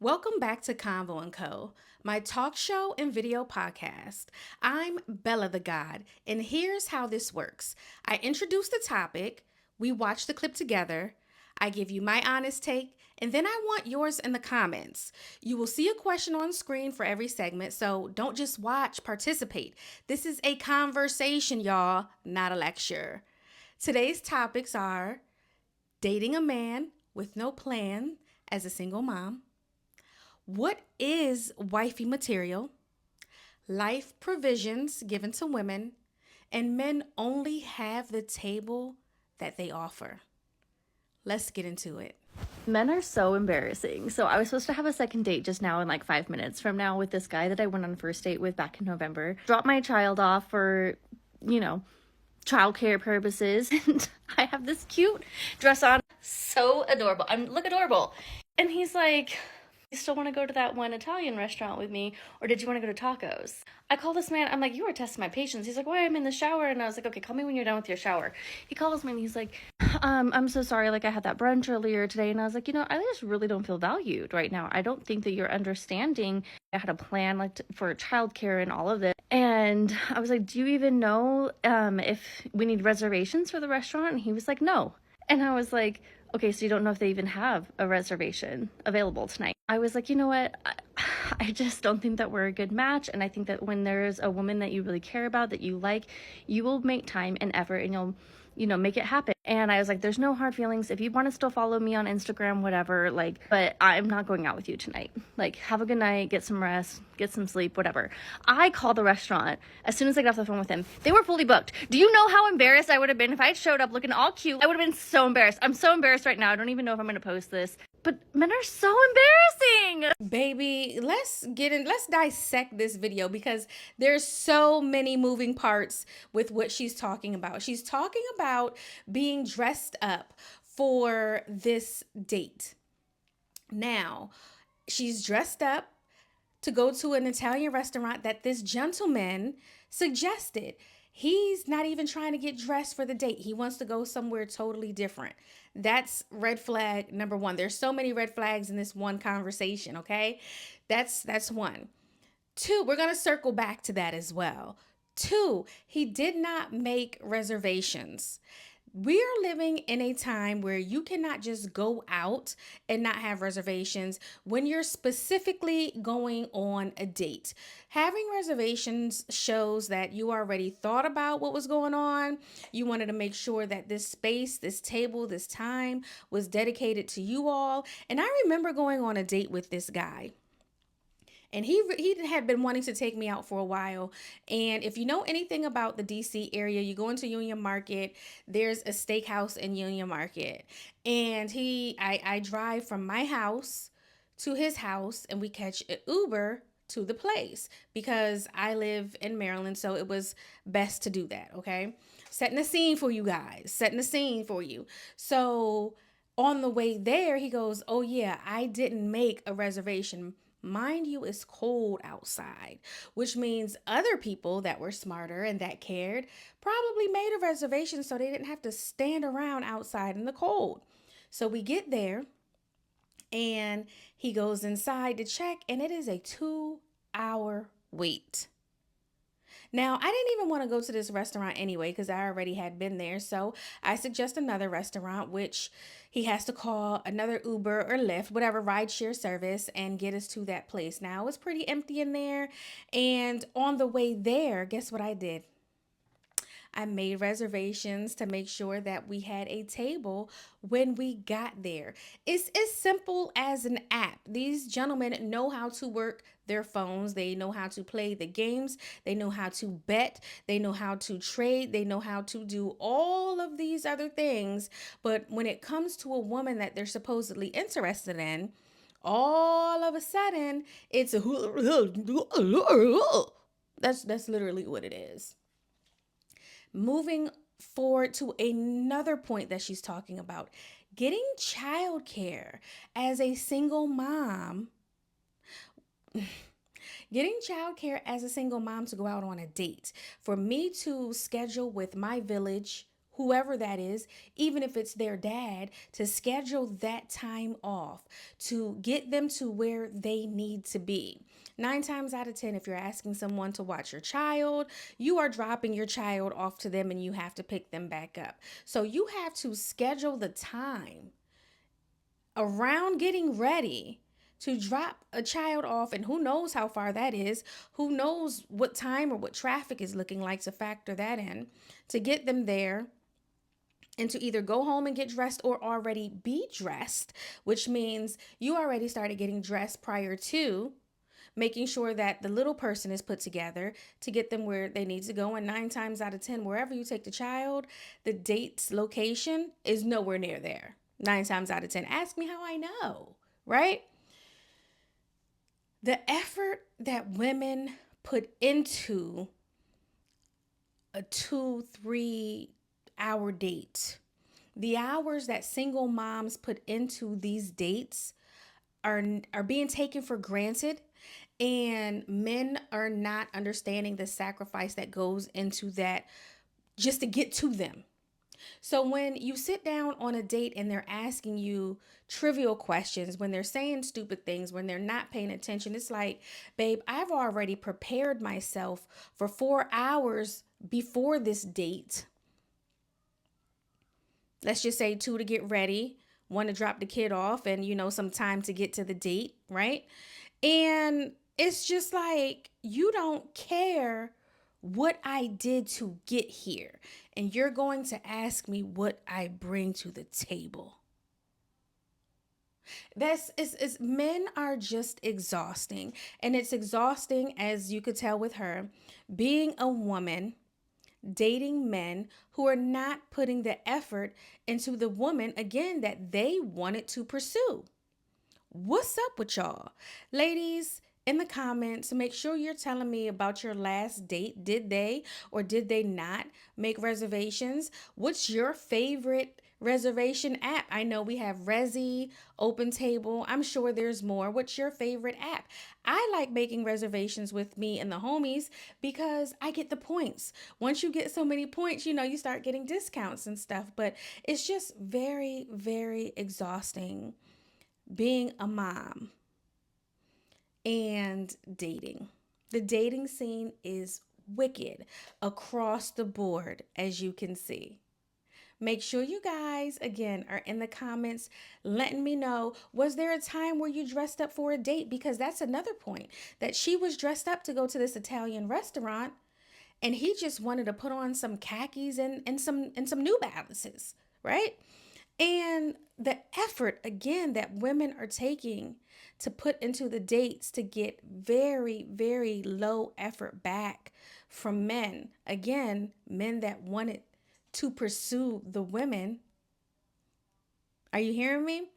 Welcome back to Convo & Co., my talk show and video podcast. I'm Bella the God, and here's how this works. I introduce the topic, we watch the clip together, I give you my honest take, and then I want yours in the comments. You will see a question on screen for every segment, so don't just watch, participate. This is a conversation, y'all, not a lecture. Today's topics are dating a man with no plan as a single mom. What is wifey material? Life provisions given to women, and men only have the table that they offer. Let's get into it. Men are so embarrassing. So I was supposed to have a second date just now in like 5 minutes from now with this guy that I went on a first date with back in November. Dropped my child off for, childcare purposes. And I have this cute dress on. So adorable. Look adorable. And he's like, you still want to go to that one Italian restaurant with me, or did you want to go to tacos? I call this man, I'm like, you are testing my patience. He's like, why? I'm in the shower. And I was like, okay, call me when you're done with your shower. He calls me and he's like, I'm so sorry, like I had that brunch earlier today. And I was like, I just really don't feel valued right now. I don't think that you're understanding. I had a plan for childcare and all of this. And I was like, do you even know if we need reservations for the restaurant? And he was like, no. And I was like, okay, so you don't know if they even have a reservation available tonight. I was like, you know what? I just don't think that we're a good match. And I think that when there's a woman that you really care about, that you like, you will make time and effort and you'll make it happen. And I was like, there's no hard feelings. If you want to still follow me on Instagram, whatever, but I'm not going out with you tonight. Have a good night, get some rest, get some sleep, whatever. I called the restaurant as soon as I got off the phone with him. They were fully booked. Do you know how embarrassed I would have been if I had showed up looking all cute? I would have been so embarrassed. I'm so embarrassed right now. I don't even know if I'm going to post this. But men are so embarrassing. Baby, let's dissect this video because there's so many moving parts with what she's talking about. She's talking about being dressed up for this date. Now, she's dressed up to go to an Italian restaurant that this gentleman suggested. He's not even trying to get dressed for the date. He wants to go somewhere totally different. That's red flag number one. There's so many red flags in this one conversation, okay? That's one. Two, we're going to circle back to that as well. Two, he did not make reservations. We are living in a time where you cannot just go out and not have reservations when you're specifically going on a date. Having reservations shows that you already thought about what was going on. You wanted to make sure that this space, this table, this time was dedicated to you all. And I remember going on a date with this guy. And he had been wanting to take me out for a while. And if you know anything about the DC area, you go into Union Market, there's a steakhouse in Union Market. And I drive from my house to his house and we catch an Uber to the place because I live in Maryland. So it was best to do that. Okay. Setting the scene for you guys, setting the scene for you. So on the way there, he goes, oh yeah, I didn't make a reservation. Mind you, it's cold outside, which means other people that were smarter and that cared probably made a reservation so they didn't have to stand around outside in the cold. So we get there and he goes inside to check and it is a 2-hour wait. Now, I didn't even want to go to this restaurant anyway because I already had been there. So I suggest another restaurant, which he has to call another Uber or Lyft, whatever rideshare service, and get us to that place. Now, it was pretty empty in there. And on the way there, guess what I did? I made reservations to make sure that we had a table when we got there. It's as simple as an app. These gentlemen know how to work their phones. They know how to play the games. They know how to bet. They know how to trade. They know how to do all of these other things. But when it comes to a woman that they're supposedly interested in, all of a sudden it's that's literally what it is. Moving forward to another point that she's talking about, getting childcare as a single mom. Getting childcare as a single mom to go out on a date. For me to schedule with my village, whoever that is, even if it's their dad, to schedule that time off to get them to where they need to be. 9 times out of 10, if you're asking someone to watch your child, you are dropping your child off to them and you have to pick them back up. So you have to schedule the time around getting ready to drop a child off, and who knows how far that is, who knows what time or what traffic is looking like, to factor that in, to get them there and to either go home and get dressed or already be dressed, which means you already started getting dressed prior to making sure that the little person is put together to get them where they need to go. And 9 times out of 10, wherever you take the child, the date's location is nowhere near there. 9 times out of 10. Ask me how I know, right? The effort that women put into a 2-3 hour date, the hours that single moms put into these dates are being taken for granted, and men are not understanding the sacrifice that goes into that just to get to them. So when you sit down on a date and they're asking you trivial questions, when they're saying stupid things, when they're not paying attention, it's like, babe, I've already prepared myself for 4 hours before this date. Let's just say 2 to get ready, 1 to drop the kid off, and some time to get to the date, right? And it's just like, you don't care what I did to get here, and you're going to ask me what I bring to the table. Men are just exhausting, and it's exhausting, as you could tell with her, being a woman dating men who are not putting the effort into the woman, again, that they wanted to pursue. What's up with y'all? Ladies, in the comments, make sure you're telling me about your last date. Did they or did they not make reservations? What's your favorite reservation app? I know we have Resy, Open Table. I'm sure there's more. What's your favorite app? I like making reservations with me and the homies because I get the points. Once you get so many points, you start getting discounts and stuff. But it's just very, very exhausting being a mom and dating. The dating scene is wicked across the board, as you can see. Make sure you guys, again, are in the comments letting me know, was there a time where you dressed up for a date? Because that's another point, that she was dressed up to go to this Italian restaurant and he just wanted to put on some khakis and some New Balances, right? And the effort, again, that women are taking to put into the dates to get very, very low effort back from men. Again, men that wanted to pursue the women. Are you hearing me?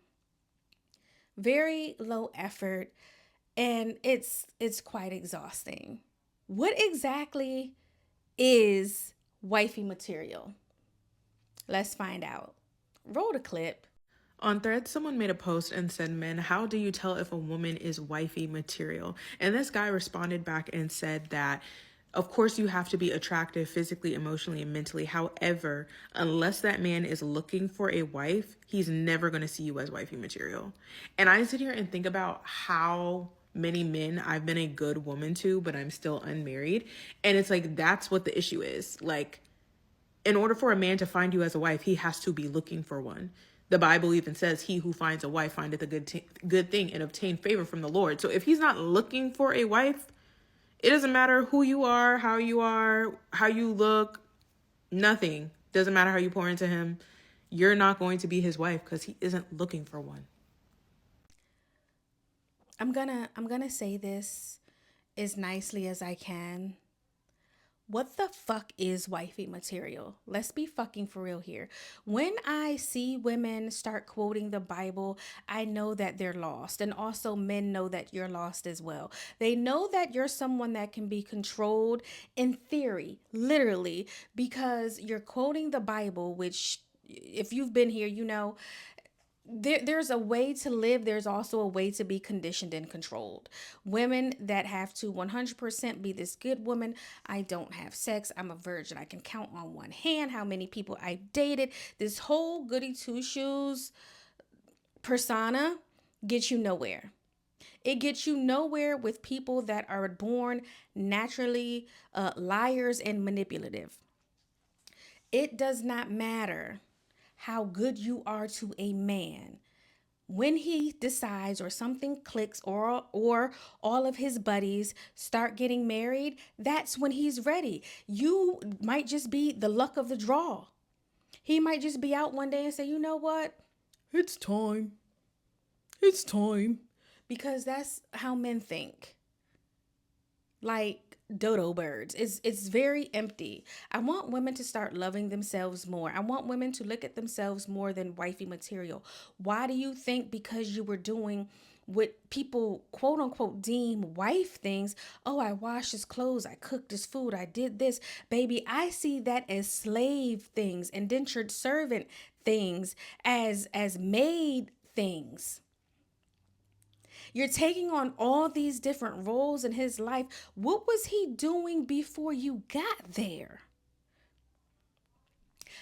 Very low effort, and it's quite exhausting. What exactly is wifey material? Let's find out. Roll the clip. On Threads, someone made a post and said, "Men, how do you tell if a woman is wifey material?" And this guy responded back and said that, of course, you have to be attractive physically, emotionally, and mentally. However, unless that man is looking for a wife, he's never going to see you as wifey material. And I sit here and think about how many men I've been a good woman to, but I'm still unmarried. And it's like, that's what the issue is. Like, in order for a man to find you as a wife, he has to be looking for one. The Bible even says, he who finds a wife findeth a good thing and obtain favor from the Lord. So if he's not looking for a wife, it doesn't matter who you are, how you look, nothing. Doesn't matter how you pour into him. You're not going to be his wife because he isn't looking for one. I'm gonna say this as nicely as I can. What the fuck is wifey material? Let's be fucking for real here. When I see women start quoting the Bible, I know that they're lost. And also men know that you're lost as well. They know that you're someone that can be controlled in theory, literally, because you're quoting the Bible, which if you've been here, there's a way to live. There's also a way to be conditioned and controlled. Women that have to 100% be this good woman. I don't have sex. I'm a virgin. I can count on one hand how many people I've dated. This whole goody two shoes persona gets you nowhere. It gets you nowhere with people that are born naturally liars and manipulative. It does not matter how good you are to a man. When he decides or something clicks, or all of his buddies start getting married, that's when he's ready. You might just be the luck of the draw. He might just be out one day and say, "You know what? It's time. It's time." Because that's how men think. Like dodo birds. It's very empty. I want women to start loving themselves more. I want women to look at themselves more than wifey material. Why do you think because you were doing what people quote unquote deem wife things? Oh, I washed his clothes, I cooked his food, I did this. Baby, I see that as slave things, indentured servant things, as maid things. You're taking on all these different roles in his life. What was he doing before you got there?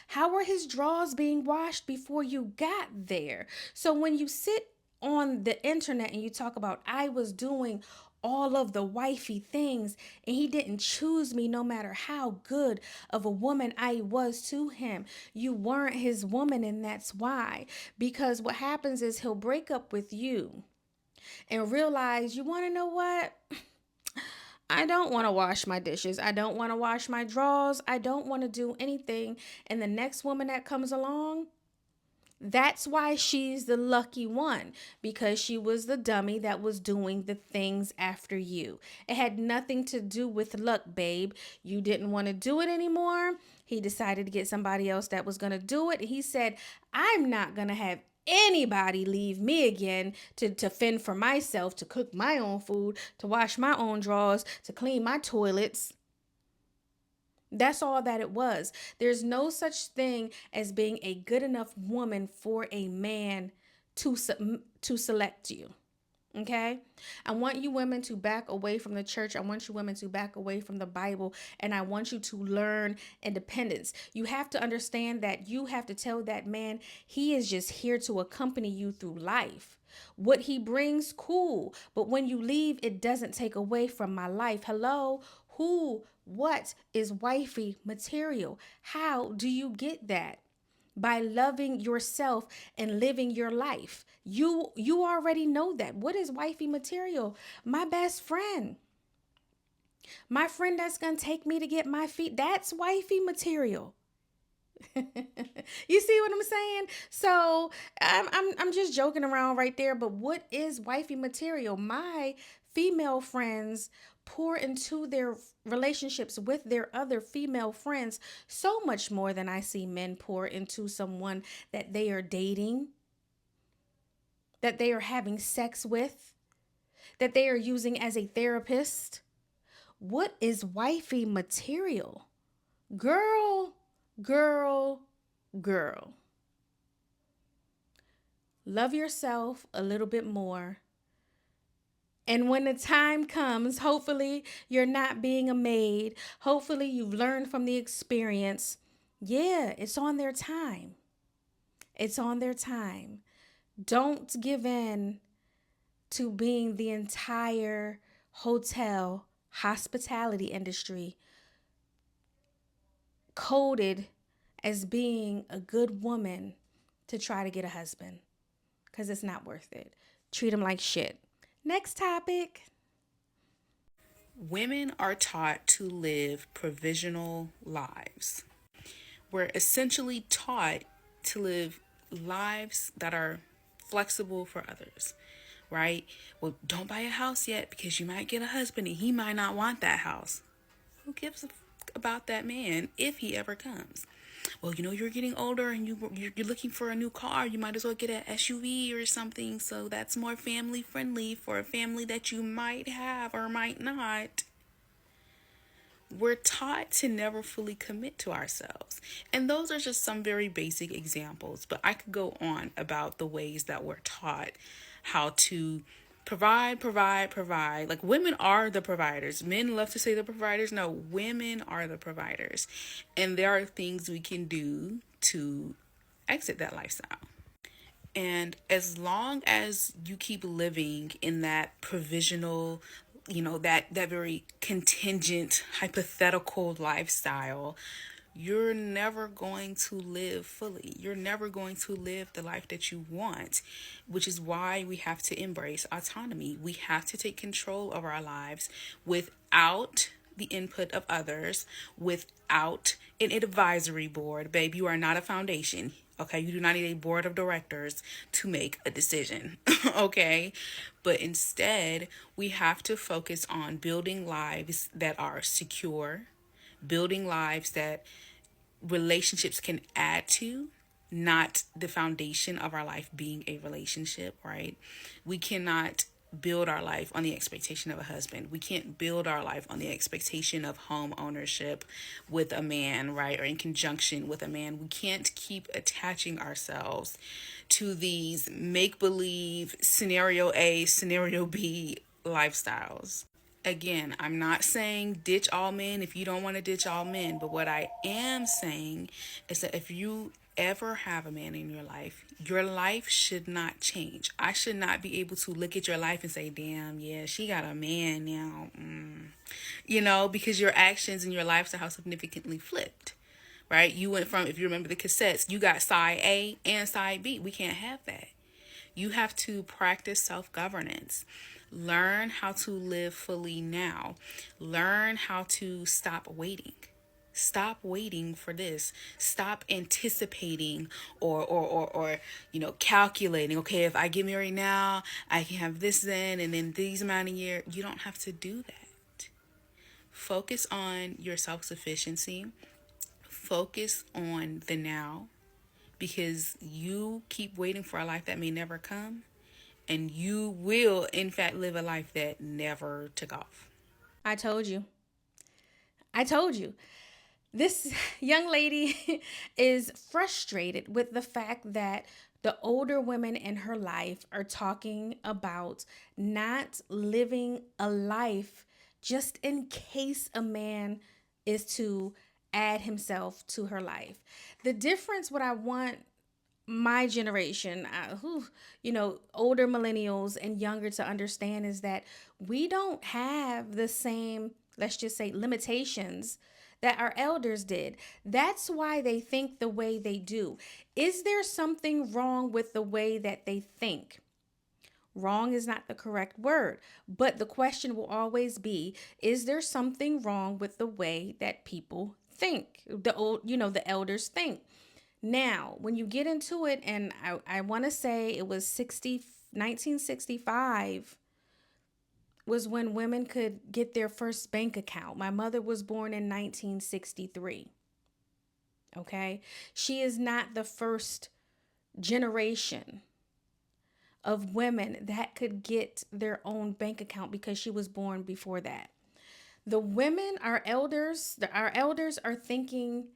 How were his drawers being washed before you got there? So when you sit on the internet and you talk about, I was doing all of the wifey things and he didn't choose me no matter how good of a woman I was to him. You weren't his woman, and that's why. Because what happens is he'll break up with you and realize, you want to know what? I don't want to wash my dishes. I don't want to wash my drawers. I don't want to do anything. And the next woman that comes along, that's why she's the lucky one, because she was the dummy that was doing the things after you. It had nothing to do with luck, babe. You didn't want to do it anymore. He decided to get somebody else that was going to do it. He said, I'm not going to have anybody leave me again to fend for myself, to cook my own food, to wash my own drawers, to clean my toilets. That's all that it was. There's no such thing as being a good enough woman for a man to select you. Okay? I want you women to back away from the church. I want you women to back away from the Bible. And I want you to learn independence. You have to understand that you have to tell that man he is just here to accompany you through life. What he brings, cool. But when you leave, it doesn't take away from my life. Hello? What is wifey material? How do you get that? By loving yourself and living your life. You already know that. What is wifey material? My best friend. My friend that's going to take me to get my feet. That's wifey material. You see what I'm saying? So I'm just joking around right there. But what is wifey material? My female friends pour into their relationships with their other female friends so much more than I see men pour into someone that they are dating, that they are having sex with, that they are using as a therapist. What is wifey material? Girl, girl, girl. Love yourself a little bit more. And when the time comes, hopefully you're not being a maid. Hopefully you've learned from the experience. Yeah, it's on their time. It's on their time. Don't give in to being the entire hotel hospitality industry coded as being a good woman to try to get a husband, because it's not worth it. Treat them like shit. Next topic. Women are taught to live provisional lives. We're essentially taught to live lives that are flexible for others, right? Well, don't buy a house yet because you might get a husband and he might not want that house. Who gives a fuck about that man if he ever comes? Well, you're getting older and you're looking for a new car. You might as well get an SUV or something, so that's more family friendly for a family that you might have or might not. We're taught to never fully commit to ourselves. And those are just some very basic examples, but I could go on about the ways that we're taught how to provide. Like, women are the providers. Men love to say the providers. No, women are the providers. And there are things we can do to exit that lifestyle. And as long as you keep living in that provisional, that very contingent, hypothetical lifestyle, you're never going to live fully. You're never going to live the life that you want, which is why we have to embrace autonomy. We have to take control of our lives without the input of others, without an advisory board. Babe, you are not a foundation. Okay, you do not need a board of directors to make a decision. Okay, but instead, we have to focus on building lives that are secure, building lives that relationships can add to, not the foundation of our life being a relationship, right? We cannot build our life on the expectation of a husband. We can't build our life on the expectation of home ownership with a man, right? Or in conjunction with a man. We can't keep attaching ourselves to these make-believe scenario A, scenario B lifestyles. Again, I'm not saying ditch all men if you don't want to ditch all men, but what I am saying is that if you ever have a man in your life should not change. I should not be able to look at your life and say, damn, yeah, she got a man now. Because your actions and your lifestyle have significantly flipped, right? You went from, if you remember the cassettes, you got side A and side B. We can't have that. You have to practice self-governance. Learn how to live fully now. Learn how to stop waiting. Stop waiting for this. Stop anticipating or calculating. Okay, if I get married now, I can have this then, and then these amount of years. You don't have to do that. Focus on your self-sufficiency. Focus on the now, because you keep waiting for a life that may never come, and you will, in fact, live a life that never took off. I told you. This young lady is frustrated with the fact that the older women in her life are talking about not living a life just in case a man is to add himself to her life. The difference, what I want my generation, older millennials and younger to understand is that we don't have the same, let's just say, limitations that our elders did. That's why they think the way they do. Is there something wrong with the way that they think? Wrong is not the correct word, but the question will always be, is there something wrong with the way that people think? The elders think. Now, when you get into it, and I want to say it was 1965 was when women could get their first bank account. My mother was born in 1963. Okay? She is not the first generation of women that could get their own bank account because she was born before that. The women, our elders are thinking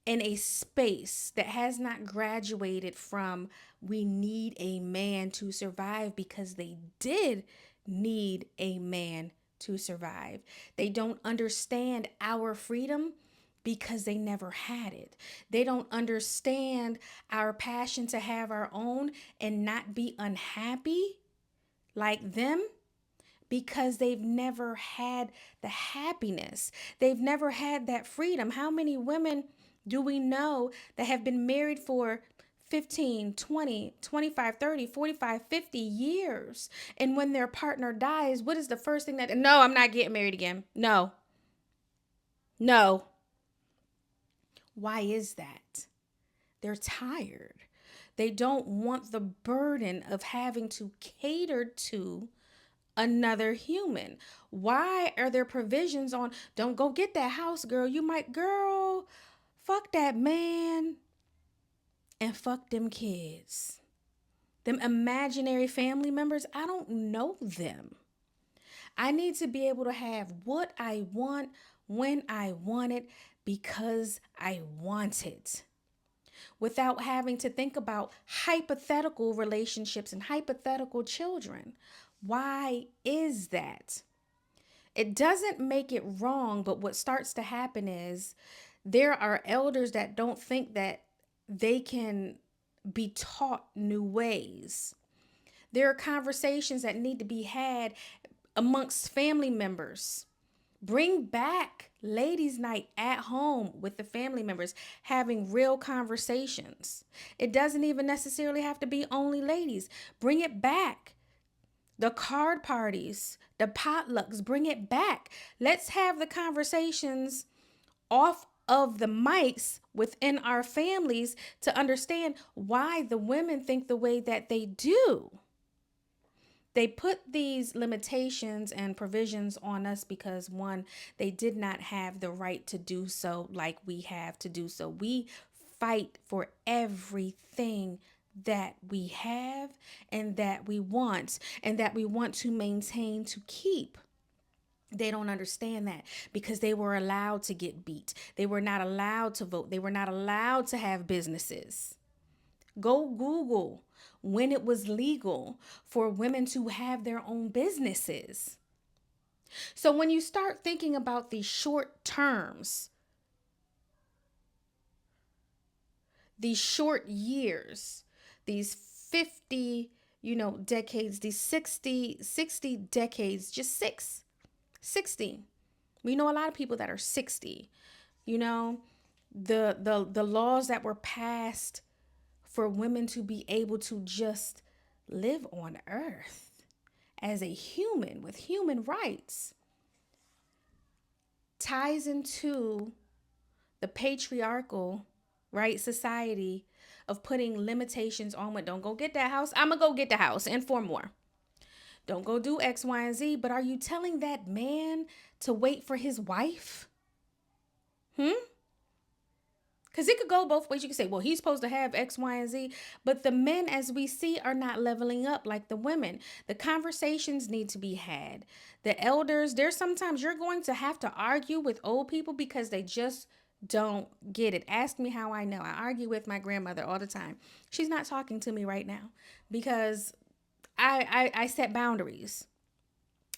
in a space that has not graduated from we need a man to survive, because they did need a man to survive. They don't understand our freedom because they never had it. They don't understand our passion to have our own and not be unhappy like them, because they've never had the happiness. They've never had that freedom. How many women do we know that have been married for 15, 20, 25, 30, 45, 50 years? And when their partner dies, what is the first thing that, no, I'm not getting married again. No. Why is that? They're tired. They don't want the burden of having to cater to another human. Why are there provisions on, don't go get that house, girl? Girl, fuck that man and fuck them kids. Them imaginary family members, I don't know them. I need to be able to have what I want when I want it, because I want it, without having to think about hypothetical relationships and hypothetical children. Why is that? It doesn't make it wrong, but what starts to happen is there are elders that don't think that they can be taught new ways. There are conversations that need to be had amongst family members. Bring back ladies' night at home with the family members, having real conversations. It doesn't even necessarily have to be only ladies. Bring it back. The card parties, the potlucks, bring it back. Let's have the conversations off of the mics within our families to understand why the women think the way that they do. They put these limitations and provisions on us because, one, they did not have the right to do so like we have to do so. We fight for everything that we have and that we want to maintain, to keep. They don't understand that because they were allowed to get beat. They were not allowed to vote. They were not allowed to have businesses. Go Google when it was legal for women to have their own businesses. So when you start thinking about these short terms, these short years, these 50, decades, these 60 decades, just 60. We know a lot of people that are 60. The laws that were passed for women to be able to just live on earth as a human with human rights ties into the patriarchal, right, society of putting limitations on what. Don't go get that house. I'm gonna go get the house and 4 more. Don't go do X, Y, and Z. But are you telling that man to wait for his wife? Because it could go both ways. You could say, well, he's supposed to have X, Y, and Z. But the men, as we see, are not leveling up like the women. The conversations need to be had. The elders, there's sometimes you're going to have to argue with old people because they just don't get it. Ask me how I know. I argue with my grandmother all the time. She's not talking to me right now because I set boundaries.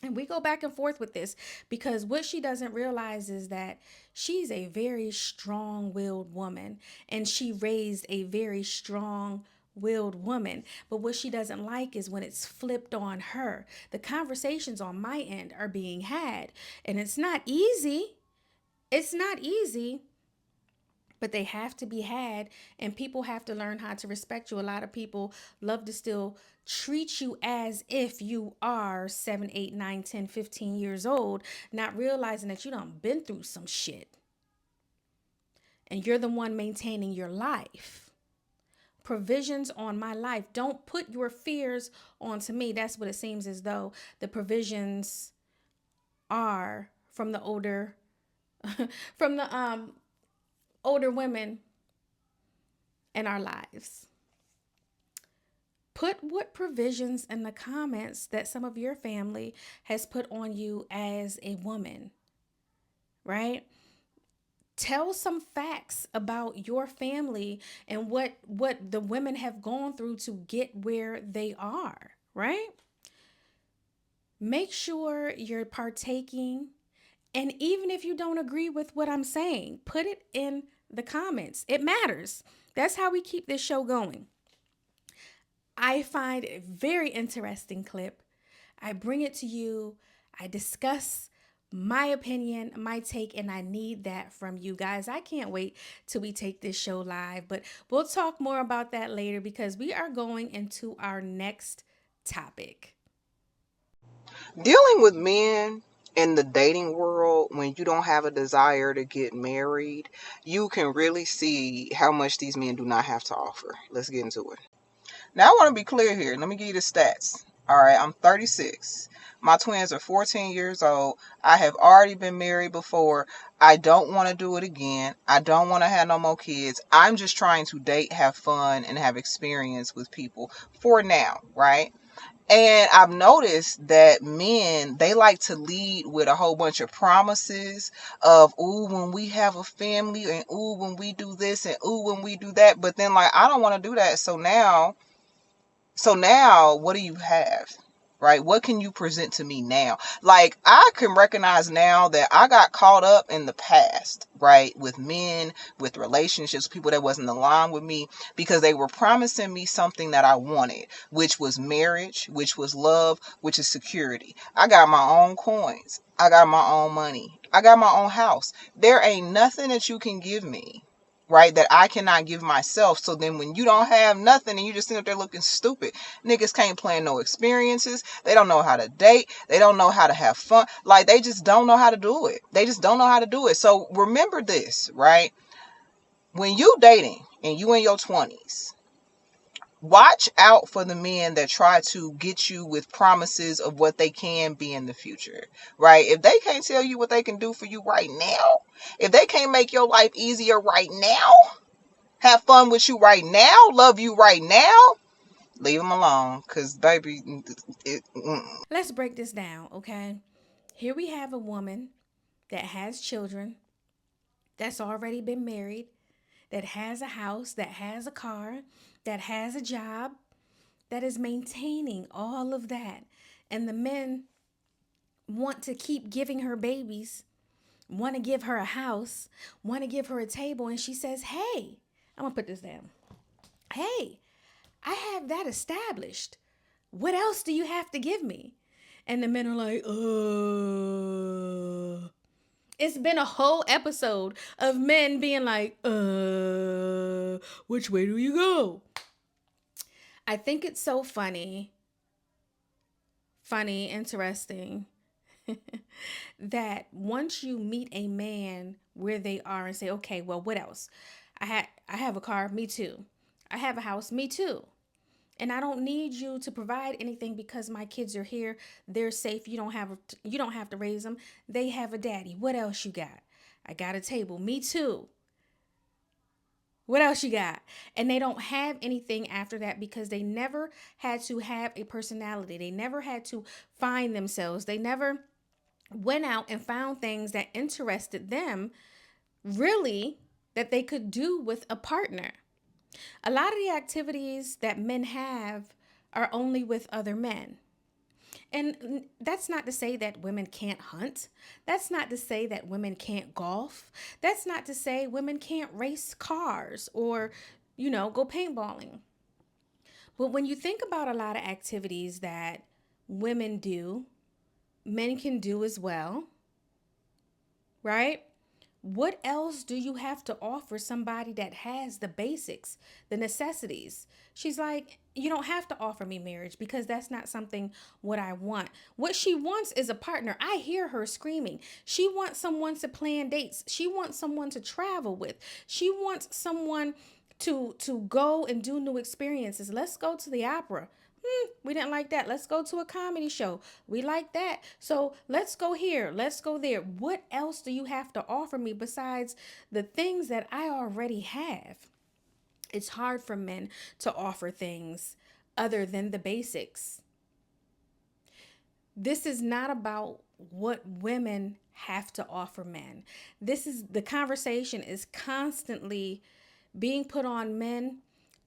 And we go back and forth with this because what she doesn't realize is that she's a very strong-willed woman and she raised a very strong-willed woman. But what she doesn't like is when it's flipped on her. The conversations on my end are being had and it's not easy. It's not easy. But they have to be had and people have to learn how to respect you. A lot of people love to still treat you as if you are 7, 8, 9, 10, 15 years old, not realizing that you done been through some shit. And you're the one maintaining your life. Provisions on my life. Don't put your fears onto me. That's what it seems as though the provisions are from the older women in our lives. Put what provisions in the comments that some of your family has put on you as a woman, right? Tell some facts about your family and what the women have gone through to get where they are, right? Make sure you're partaking. And even if you don't agree with what I'm saying, put it in the comments. It matters. That's how we keep this show going. I find a very interesting clip. I bring it to you. I discuss my opinion, my take, and I need that from you guys. I can't wait till we take this show live, but we'll talk more about that later because we are going into our next topic. Dealing with men in the dating world when you don't have a desire to get married, you can really see how much these men do not have to offer. Let's get into it. Now, I want to be clear here. Let me give you the stats. All right, I'm 36. My twins are 14 years old. I have already been married before. I don't want to do it again. I don't want to have no more kids. I'm just trying to date, have fun, and have experience with people for now, right? And I've noticed that men, they like to lead with a whole bunch of promises of, ooh, when we have a family, and ooh, when we do this, and ooh, when we do that. But then, like, I don't want to do that. So now, what do you have? Right? What can you present to me now? Like, I can recognize now that I got caught up in the past, right? With men, with relationships, people that wasn't aligned with me because they were promising me something that I wanted, which was marriage, which was love, which is security. I got my own coins. I got my own money. I got my own house. There ain't nothing that you can give me, right, that I cannot give myself. So then when you don't have nothing and you just sit up there looking stupid, niggas can't plan no experiences. They don't know how to date. They don't know how to have fun. Like, they just don't know how to do it. They just don't know how to do it. So remember this, right? When you dating and you in your 20s, watch out for the men that try to get you with promises of what they can be in the future, right? If they can't tell you what they can do for you right now, if they can't make your life easier right now, have fun with you right now, love you right now, leave them alone. Because, baby, Let's break this down, okay? Here we have a woman that has children, that's already been married, that has a house, that has a car, that has a job, that is maintaining all of that. And the men want to keep giving her babies, want to give her a house, want to give her a table. And she says, hey, I'm going to put this down. Hey, I have that established. What else do you have to give me? And the men are like, It's been a whole episode of men being like, which way do you go? I think it's so funny, interesting, that once you meet a man where they are and say, okay, well, what else? I have a car, me too. I have a house, me too. And I don't need you to provide anything because my kids are here. They're safe. You don't have to raise them. They have a daddy. What else you got? I got a table. Me too. What else you got? And they don't have anything after that because they never had to have a personality. They never had to find themselves. They never went out and found things that interested them, really, that they could do with a partner. A lot of the activities that men have are only with other men. And that's not to say that women can't hunt. That's not to say that women can't golf. That's not to say women can't race cars or, go paintballing. But when you think about a lot of activities that women do, men can do as well, right? What else do you have to offer somebody that has the basics, the necessities? She's like, you don't have to offer me marriage because that's not something what I want. What she wants is a partner. I hear her screaming. She wants someone to plan dates. She wants someone to travel with. She wants someone to go and do new experiences. Let's go to the opera. We didn't like that. Let's go to a comedy show. We like that. So let's go here. Let's go there. What else do you have to offer me besides the things that I already have? It's hard for men to offer things other than the basics. This is not about what women have to offer men. The conversation is constantly being put on men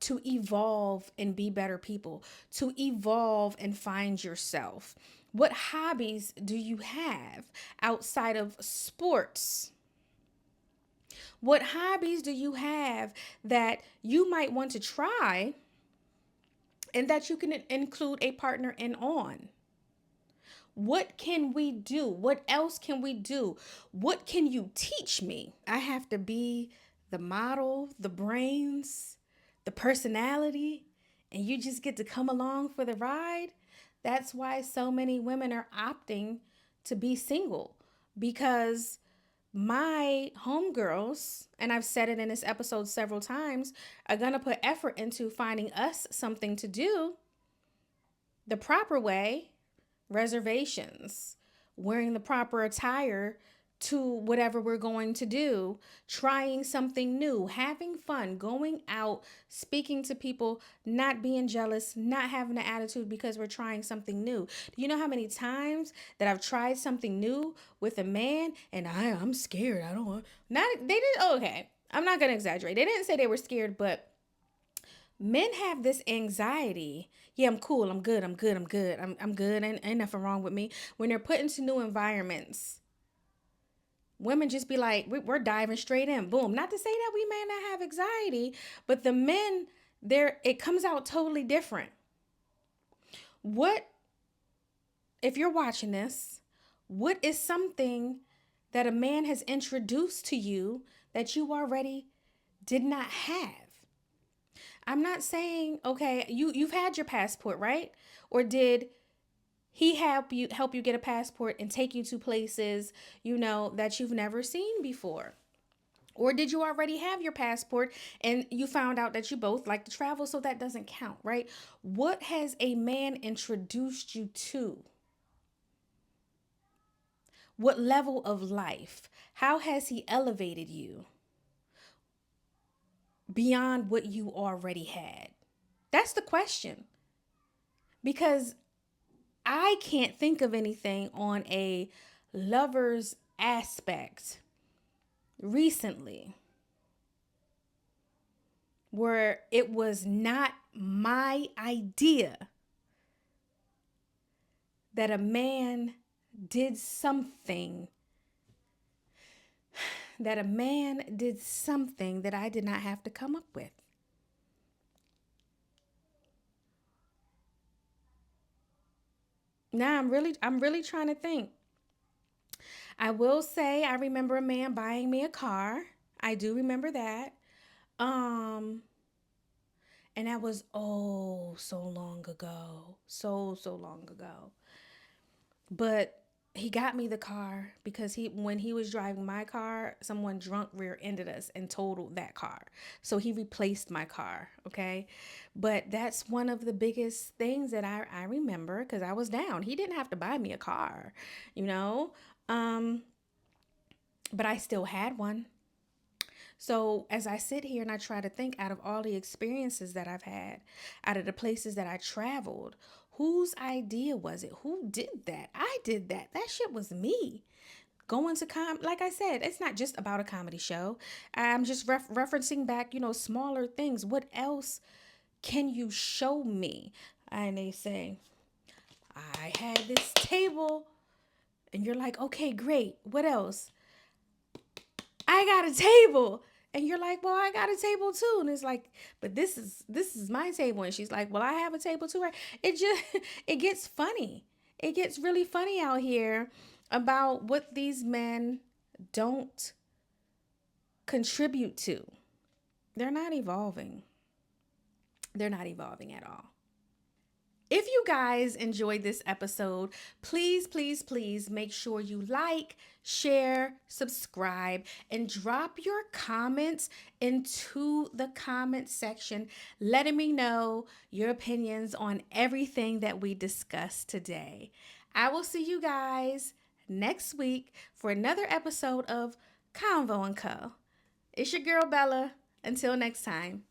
to evolve and be better people, to evolve and find yourself. What hobbies do you have outside of sports? What hobbies do you have that you might want to try and that you can include a partner in on? What can we do? What else can we do? What can you teach me? I have to be the model, the brains, the personality, and you just get to come along for the ride. That's why so many women are opting to be single, because my homegirls, and I've said it in this episode several times, are going to put effort into finding us something to do the proper way, reservations, wearing the proper attire, to whatever we're going to do, trying something new, having fun, going out, speaking to people, not being jealous, not having an attitude because we're trying something new. Do you know how many times that I've tried something new with a man and I'm scared. I don't want, not, they didn't, oh, okay. I'm not going to exaggerate. They didn't say they were scared, but men have this anxiety. Yeah, I'm cool. I'm good. I'm good. I'm good. I'm good. Ain't nothing wrong with me. When they're put into new environments, women just be like, we're diving straight in. Boom. Not to say that we may not have anxiety, but the men, it comes out totally different. What, if you're watching this, what is something that a man has introduced to you that you already did not have? I'm not saying, okay, you've had your passport, right? Or did he help you get a passport and take you to places, that you've never seen before? Or did you already have your passport and you found out that you both like to travel, so that doesn't count, right? What has a man introduced you to? What level of life? How has he elevated you beyond what you already had? That's the question. Because I can't think of anything on a lover's aspect recently where it was not my idea that a man did something that I did not have to come up with. Now I'm really trying to think. I will say I remember a man buying me a car. I do remember that. And that was so long ago. So long ago. But he got me the car because when he was driving my car, someone drunk rear-ended us and totaled that car. So he replaced my car, okay? But that's one of the biggest things that I remember because I was down. He didn't have to buy me a car, but I still had one. So as I sit here and I try to think, out of all the experiences that I've had, out of the places that I traveled, whose idea was it? Who did that? I did that. That shit was me. Going to like I said, it's not just about a comedy show. I'm just referencing back, smaller things. What else can you show me? And they say, I had this table. And you're like, okay, great. What else? I got a table. And you're like, well, I got a table too. And it's like, but this is my table. And she's like, well, I have a table too. Right? It gets funny. It gets really funny out here about what these men don't contribute to. They're not evolving. They're not evolving at all. If you guys enjoyed this episode, please, please, please make sure you like, share, subscribe, and drop your comments into the comment section, letting me know your opinions on everything that we discussed today. I will see you guys next week for another episode of Convo & Co. It's your girl, Bella. Until next time.